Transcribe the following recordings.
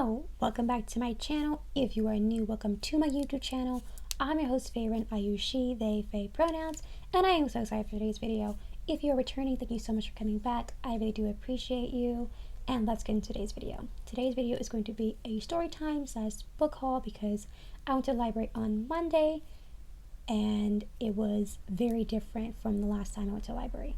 Hello, welcome back to my channel. If you are new, welcome to my YouTube channel. I'm your host, Faye. I use she, they, Faye pronouns, and I am so excited for today's video. If you're returning, thank you so much for coming back. I really do appreciate you. And let's get into today's video. Today's video is going to be a story time / book haul because I went to the library on Monday and it was very different from the last time I went to the library.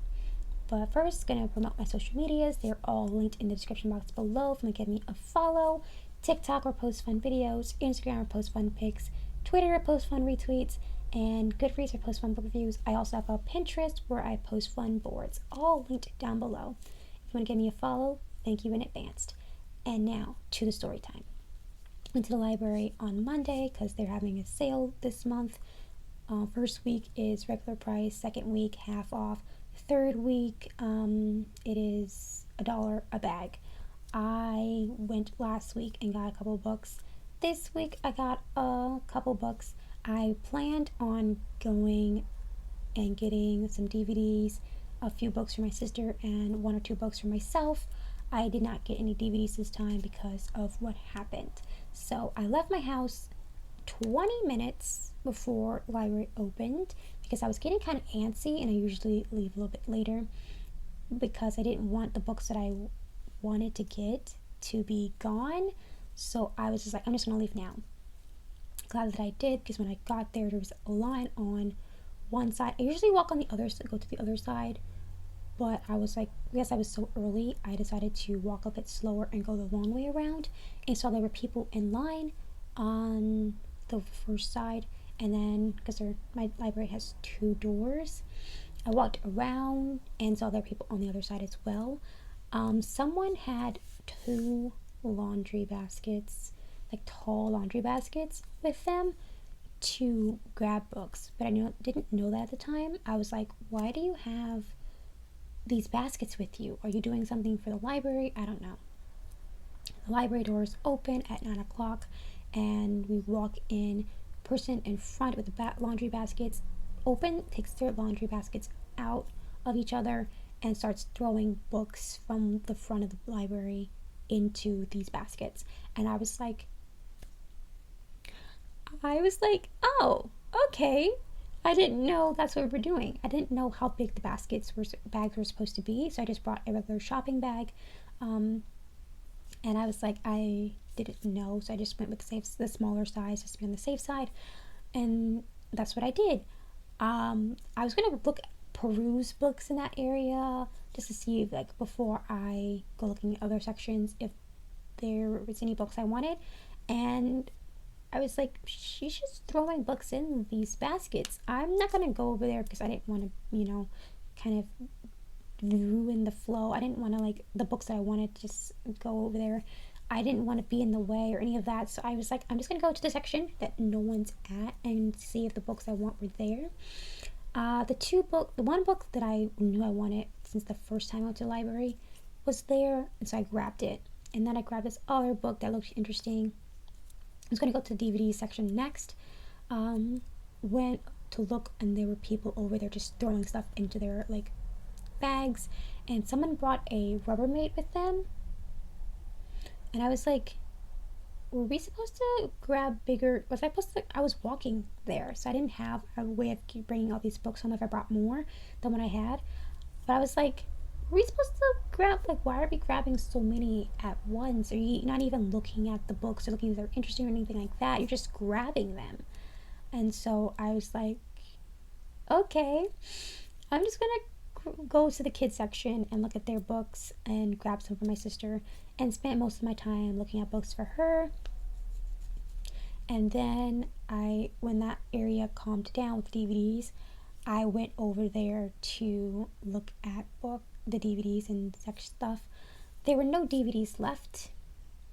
But first, going to promote my social medias. They're all linked in the description box below. If you want to give me a follow, TikTok or post fun videos, Instagram or post fun pics, Twitter or post fun retweets, and Goodreads or post fun book reviews. I also have a Pinterest where I post fun boards, all linked down below. If you want to give me a follow, thank you in advance. And now to the story time. Went to the library on Monday because they're having a sale this month. First week is regular price, second week half off. Third week, it is $1 a bag. I went last week and got a couple books. This week I got a couple books. I planned on going and getting some DVDs, a few books for my sister, and 1 or 2 books for myself. I did not get any DVDs this time because of what happened. So I left my house 20 minutes before the library opened because I was getting kind of antsy, and I usually leave a little bit later because I didn't want the books that I wanted to get to be gone. So I was just like, I'm just gonna leave now. Glad that I did, because when I got there was a line on one side. I usually walk on the other side, go to the other side, but I was like, because I was so early, I decided to walk a bit slower and go the long way around, and so there were people in line on the first side. And then, because my library has 2 doors, I walked around and saw there were people on the other side as well. Someone had 2 laundry baskets, like tall laundry baskets with them to grab books. But I didn't know that at the time. I was like, why do you have these baskets with you? Are you doing something for the library? I don't know. The library doors open at 9 o'clock and we walk in. Person in front with the laundry baskets open takes their laundry baskets out of each other and starts throwing books from the front of the library into these baskets. And I was like, oh, okay. I didn't know that's what we were doing. I didn't know how big the bags were supposed to be, so I just brought a regular shopping bag. And I was like, I didn't know, so I just went with the smaller size just to be on the safe side, and that's what I did. I was gonna peruse books in that area just to see, like, before I go looking at other sections, if there was any books I wanted, and I was like, she's just throwing books in these baskets. I'm not gonna go over there because I didn't want to, kind of ruin the flow. I didn't want to, like, the books that I wanted to just go over there. I didn't want to be in the way or any of that, so I was like, I'm just gonna go to the section that no one's at and see if the books I want were there. The one book that I knew I wanted since the first time I went to the library was there, and so I grabbed it. And then I grabbed this other book that looked interesting. I was gonna go to the DVD section next. Went to look, and there were people over there just throwing stuff into their, like, bags, and someone brought a Rubbermaid with them. And I was like, were we supposed to grab bigger? I was walking there, so I didn't have a way of bringing all these books home if I brought more than what I had. But I was like, were we supposed to grab, like, why are we grabbing so many at once? Are you not even looking at the books or looking if they're interesting or anything like that? You're just grabbing them. And so I was like, okay, I'm just gonna go to the kids section and look at their books and grab some for my sister, and spent most of my time looking at books for her. And then when that area calmed down with DVDs, I went over there to look at the DVDs and such stuff. There were no DVDs left,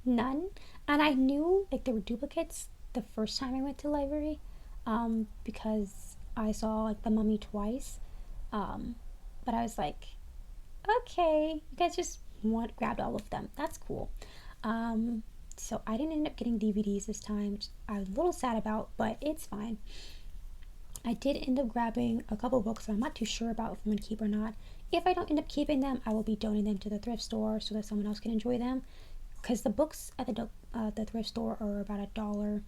none. And I knew, like, there were duplicates the first time I went to the library, because I saw, like, The Mummy twice. But I was like, okay, you guys just grabbed all of them. That's cool. So I didn't end up getting DVDs this time, which I was a little sad about, but it's fine. I did end up grabbing a couple books that I'm not too sure about if I'm going to keep or not. If I don't end up keeping them, I will be donating them to the thrift store so that someone else can enjoy them. because the books at the thrift store are about $1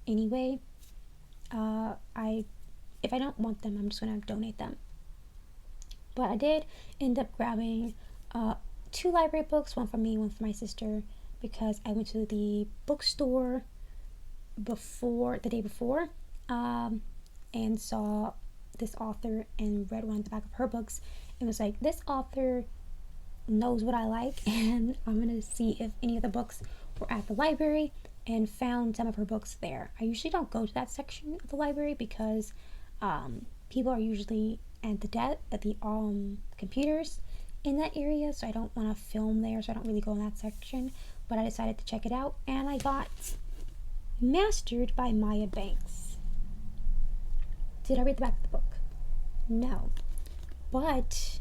anyway. If I don't want them, I'm just gonna donate them. But I did end up grabbing 2 library books, one for me, one for my sister, because I went to the bookstore the day before, and saw this author and read one at the back of her books and was like, this author knows what I like, and I'm gonna see if any of the books were at the library, and found some of her books there. I usually don't go to that section of the library because people are usually at the computers in that area, so I don't want to film there, so I don't really go in that section. But I decided to check it out, and I got Mastered by Maya Banks. Did I read the back of the book? No. But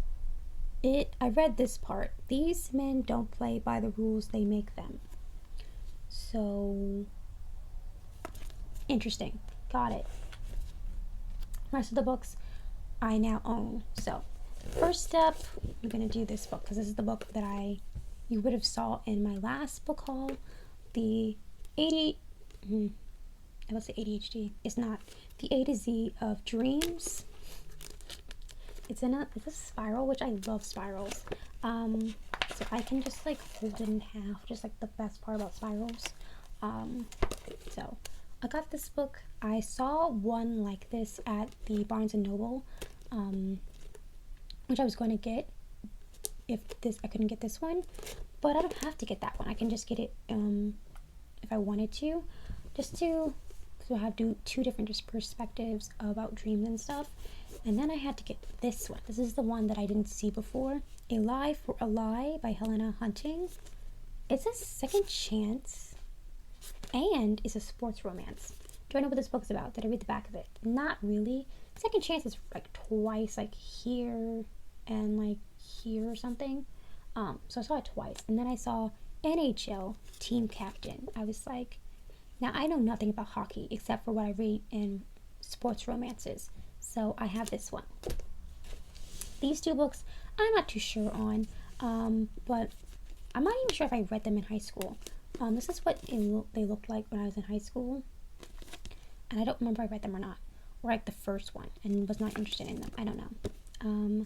I read this part. These men don't play by the rules, they make them. So, interesting. Got it. The rest of the books I now own. So, first step, I'm going to do this book, because this is the book that you would have saw in my last book haul. The I would say ADHD. It's not. The A to Z of Dreams. It's a spiral, which I love spirals. So I can just like hold it in half, just like the best part about spirals. So I got this book. I saw one like this at the Barnes and Noble, which I was going to get if I couldn't get this one, but I don't have to get that one. I can just get it if I wanted to, so I have two different perspectives about dreams and stuff. And then I had to get this one. This is the one that I didn't see before. A Lie for a Lie by Helena Hunting. It's a second chance, and it's a sports romance. Do I know what this book is about? Did I read the back of it? Not really. Second chance is like twice, like here and like here or something. So I saw it twice, and then I saw NHL Team Captain. I was like, now I know nothing about hockey except for what I read in sports romances. So I have this one. These 2 books I'm not too sure on, but I'm not even sure if I read them in high school. This is what they looked like when I was in high school, and I don't remember if I read them or not, or like the first one, and was not interested in them. I don't know.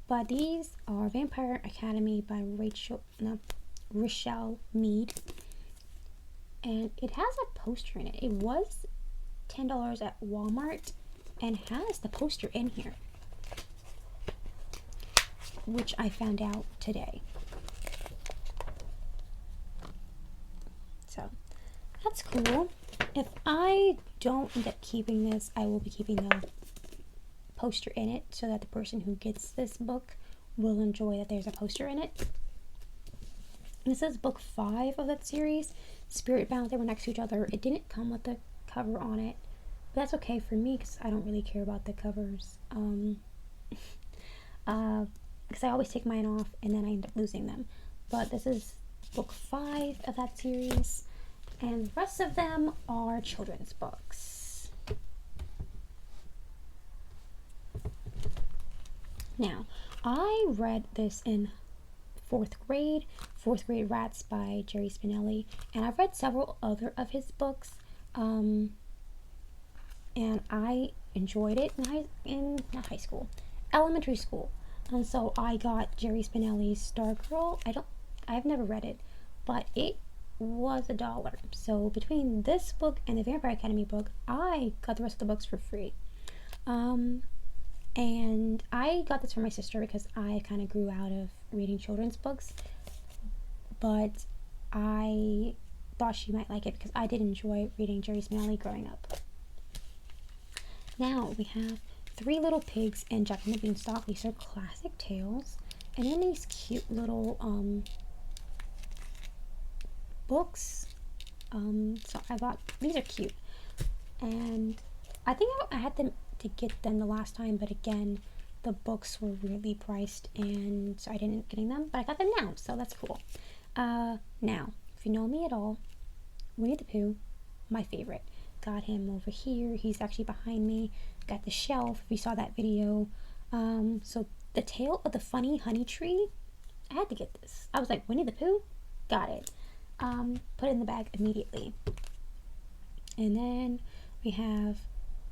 But these are Vampire Academy by Richelle Mead, and it has a poster in it. It was $10 at Walmart, and has the poster in here, which I found out today. So that's cool. If I don't end up keeping this, I will be keeping the poster in it, so that the person who gets this book will enjoy that there's a poster in it. This is book 5 of that series, Spirit Bound. They were next to each other. It didn't come with the cover on it, but that's okay for me because I don't really care about the covers. Because I always take mine off and then I end up losing them. But this is book 5 of that series, and the rest of them are children's books. Now, I read this in 4th grade Rats by Jerry Spinelli, and I've read several other of his books, and I enjoyed it in not high school, elementary school. And so I got Jerry Spinelli's Stargirl. I've never read it, but it was $1. So between this book and the Vampire Academy book, I got the rest of the books for free. And I got this for my sister because I kind of grew out of reading children's books, but I thought she might like it because I did enjoy reading Jerry Spinelli growing up. Now we have 3 Little Pigs and Jack and the Beanstalk. These are classic tales, and then these cute little books. So I bought, these are cute, and I think I had them to get them the last time, but again, the books were really priced, and so I didn't end up getting them, but I got them now, so that's cool. Now, if you know me at all, Winnie the Pooh, my favorite. Got him over here. He's actually behind me. Got the shelf, if you saw that video. So the Tale of the Funny Honey Tree, I had to get this. I was like, Winnie the Pooh? Got it. put it in the bag immediately. And then we have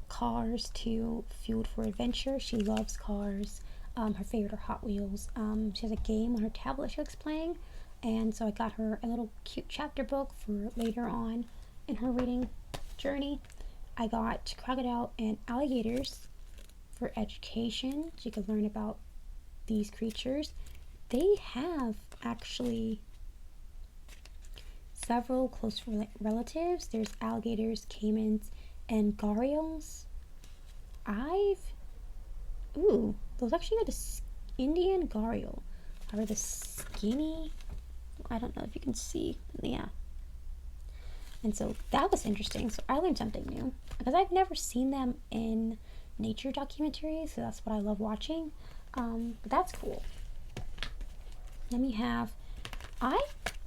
Cars 2, Fueled for Adventure. She loves cars. Her favorite are Hot Wheels. She has a game on her tablet she likes playing, and so I got her a little cute chapter book for later on in her reading journey. I got Crocodile and Alligators for education. She could learn about these creatures. They have actually several close relatives. There's alligators, caimans, and gharials. Those actually are the Indian gharial. However, the skinny, I don't know if you can see. Yeah. And so that was interesting. So I learned something new because I've never seen them in nature documentaries. So that's what I love watching. But that's cool. Then we have, I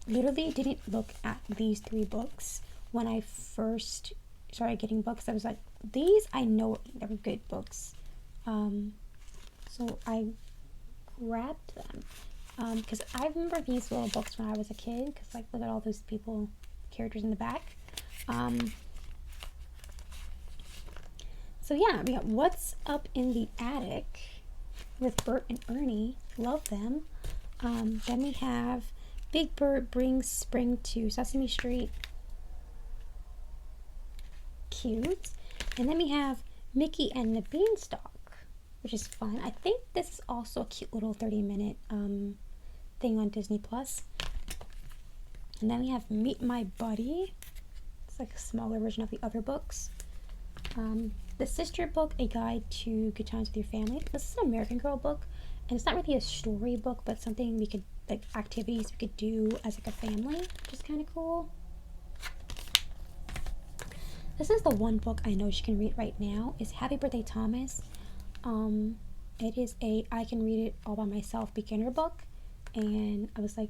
literally didn't look at these 3 books when I first started getting books. I was like, these I know they're good books. So I grabbed them because I remember these little books when I was a kid, because like look at all those characters in the back. So yeah, we got What's Up in the Attic with Bert and Ernie. Love them. Then we have Big Bird Brings Spring to Sesame Street. Cute. And then we have Mickey and the Beanstalk, which is fun. I think this is also a cute little 30-minute thing on Disney Plus. And then we have Meet My Buddy. It's like a smaller version of the other books. The sister book, A Guide to Good Times with Your Family. This is an American Girl book, and it's not really a story book, but something we could, like activities we could do as like a family, which is kind of cool. This is the one book I know she can read right now, is Happy Birthday Thomas. It is a I can read it all by myself beginner book, and I was like,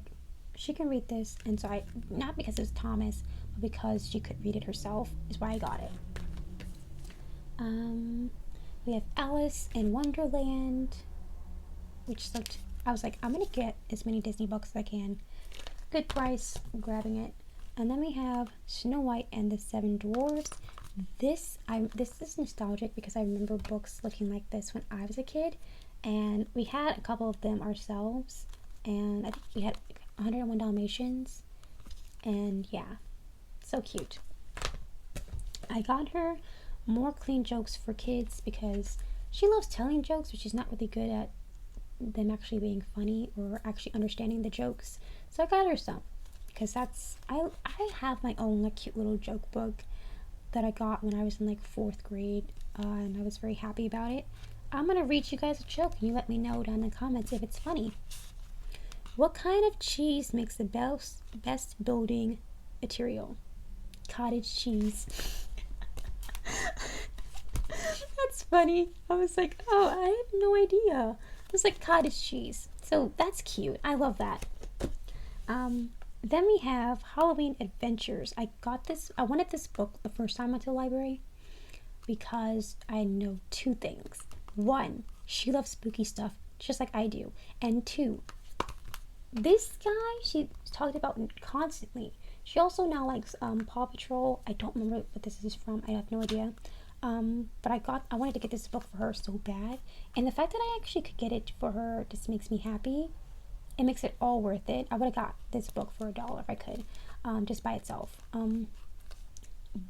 she can read this, and so I, not because it's Thomas, but because she could read it herself, is why I got it. We have Alice in Wonderland, which looked, I was like, I'm gonna get as many Disney books as I can. Good price, I'm grabbing it. And then we have Snow White and the Seven Dwarfs. This is nostalgic because I remember books looking like this when I was a kid, and we had a couple of them ourselves, and I think we had 101 Dalmatians, and yeah, so cute. I got her More Clean Jokes for Kids because she loves telling jokes, but she's not really good at them actually being funny or actually understanding the jokes. So I got her some because I have my own like cute little joke book that I got when I was in like 4th grade, and I was very happy about it. I'm gonna read you guys a joke and you let me know down in the comments if it's funny. What kind of cheese makes the best building material? Cottage cheese. That's funny. I was like, oh, I have no idea. It was like cottage cheese. So that's cute. I love that. Then we have Halloween Adventures. I wanted this book the first time I went to the library because I know 2 things. 1, she loves spooky stuff just like I do. And 2, this guy she talked about constantly. She also now likes Paw Patrol. I don't remember what this is from. I have no idea. But I wanted to get this book for her so bad. And the fact that I actually could get it for her just makes me happy. It makes it all worth it. I would have got this book for $1 if I could, just by itself.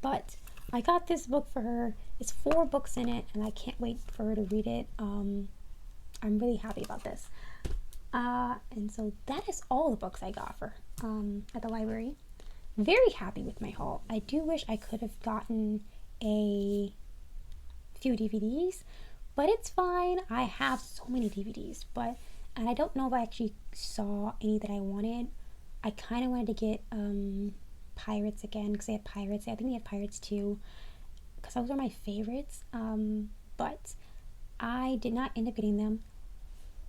But I got this book for her. It's 4 books in it, and I can't wait for her to read it. I'm really happy about this. And so that is all the books I got for at the library. Very happy with my haul. I do wish I could have gotten a few DVDs, but it's fine. I have so many DVDs, and I don't know if I actually saw any that I wanted. I kind of wanted to get Pirates again because they had Pirates. I think they had Pirates too because those are my favorites. But I did not end up getting them.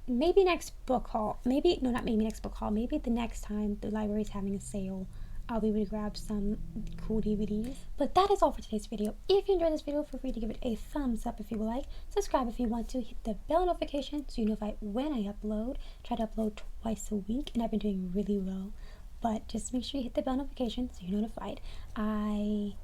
Maybe next book haul. Maybe the next time the library is having a sale, I'll be able to grab some cool DVDs. But that is all for today's video. If you enjoyed this video, feel free to give it a thumbs up if you would like. Subscribe if you want to. Hit the bell notification so you're notified when I upload. Try to upload twice a week, and I've been doing really well. But just make sure you hit the bell notification so you're notified. I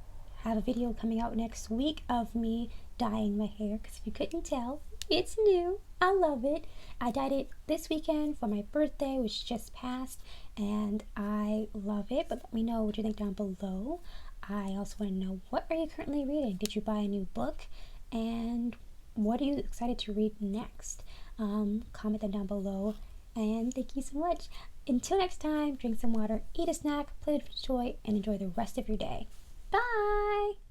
have a video coming out next week of me dyeing my hair, because if you couldn't tell, it's new. I love it. I dyed it this weekend for my birthday, which just passed, and I love it. But let me know what you think down below. I also want to know, what are you currently reading? Did you buy a new book? And what are you excited to read next? Comment them down below. And thank you so much. Until next time, drink some water, eat a snack, play with toy, and enjoy the rest of your day. Bye!